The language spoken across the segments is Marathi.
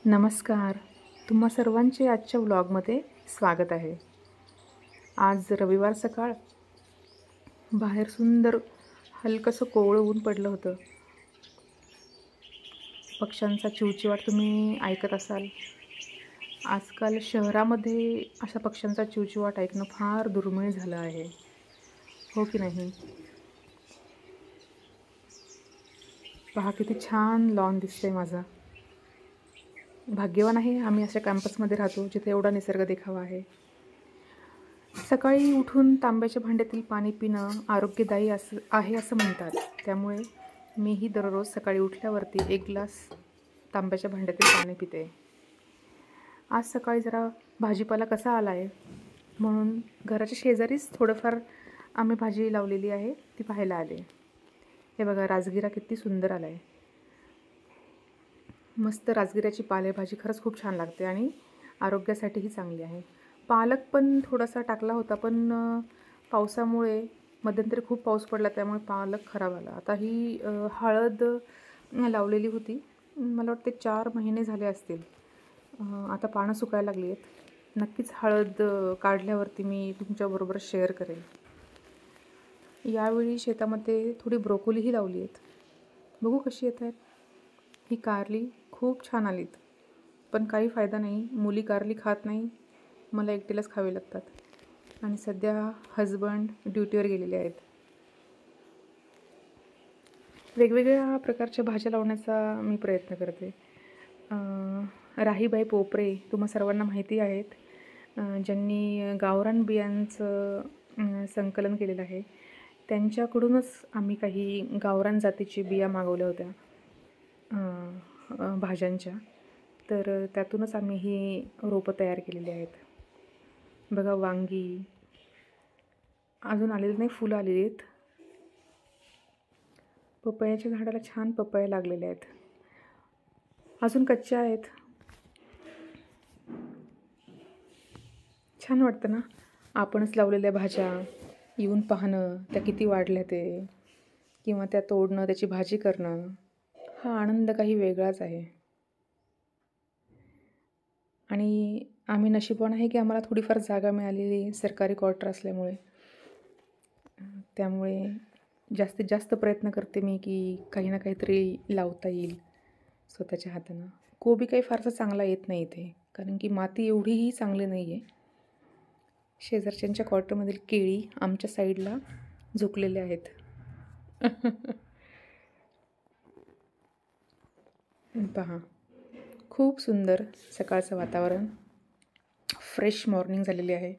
नमस्कार. तुम्हा सर्वांचे आजच्या व्लॉगमध्ये स्वागत आहे. आज रविवार सकाळ. बाहेर सुंदर हलकंसं कोवळं ऊन पडलं होतं. पक्ष्यांचा चिवचिवाट तुम्ही ऐकत असाल. आजकाल शहरामध्ये अशा पक्ष्यांचा चिवचिवाट ऐकणं फार दुर्मिळ झालं आहे, हो की नाही? पहा किती छान लॉन दिसतंय माझा. भाग्यवान आहे आम्ही अशा कॅम्पसमध्ये राहतो जिथे एवढा निसर्ग देखावा आहे. सकाळी उठून तांब्याच्या भांड्यातील पाणी पिणं आरोग्यदायी आहे असं म्हणतात. त्यामुळे मीही दररोज सकाळी उठल्यावरती 1 ग्लास तांब्याच्या भांड्यातील पाणी पिते. आज सकाळी जरा भाजीपाला कसा आला आहे म्हणून घराच्या शेजारीच थोडंफार आम्ही भाजी लावलेली आहे, ती पाहायला आले. हे बघा, राजगिरा किती सुंदर आला आहे. मस्त राजगिऱ्याची पालेभाजी खरंच खूप छान लागते आणि आरोग्यासाठीही चांगली आहे. पालक पण थोडासा टाकला होता, पण पावसामुळे मध्यंतरी खूप पाऊस पडला त्यामुळे पालक खराब आला. आता ही हळद लावलेली होती, मला वाटते 4 महिने झाले असतील. आता पानं सुकायला लागली आहेत. नक्कीच हळद काढल्यावरती मी तुमच्याबरोबर शेअर करेन. यावेळी शेतामध्ये थोडी ब्रोकोलीही लावली आहेत, बघू कशी येत आहेत. ही कारली खूप छान आलीत, पण काही फायदा नाही. मुली कारली खात नाही, मला एकटीलाच खावे लागतात. आणि सध्या हजबंड ड्युटीवर गेलेले आहेत. वेगवेगळ्या प्रकारच्या भाज्या लावण्याचा मी प्रयत्न करते. राहीबाई पोपरे तुम्हा सर्वांना माहिती आहेत, ज्यांनी गावरान बियांचं संकलन केलेलं आहे. त्यांच्याकडूनच आम्ही काही गावरान जातीची बिया मागवल्या होत्या भाज्यांच्या. तर त्यातूनच आम्ही ही रोपं तयार केलेली आहेत. बघा, वांगी अजून आलेली नाही, फुलं आलेली आहेत. पपयाच्या झाडाला छान पपया लागलेल्या आहेत, अजून कच्च्या आहेत. छान वाटतं ना आपणच लावलेल्या भाज्या येऊन पाहणं, त्या किती वाढल्या ते, किंवा त्या तोडणं, त्याची भाजी करणं. हा आनंद काही वेगळाच आहे. आणि आम्ही नशीबवान आहे की आम्हाला थोडीफार जागा मिळालेली आहे सरकारी क्वार्टर असल्यामुळे. त्यामुळे जास्तीत जास्त प्रयत्न करते मी की काही ना काहीतरी लावता येईल स्वतःच्या हातानं. कोबी काही फारसा चांगला येत नाही इथे, कारण की माती एवढीही चांगली नाही आहे. शेजारच्यांच्या क्वार्टरमधील केळी आमच्या साईडला झुकलेले आहेत. पहा, खूप सुंदर सकाळचं वातावरण, फ्रेश मॉर्निंग झालेली आहे.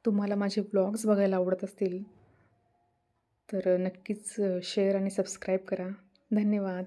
तुम्हाला माझे ब्लॉग्स बघायला आवडत असतील तर नक्कीच शेअर आणि सबस्क्राईब करा. धन्यवाद.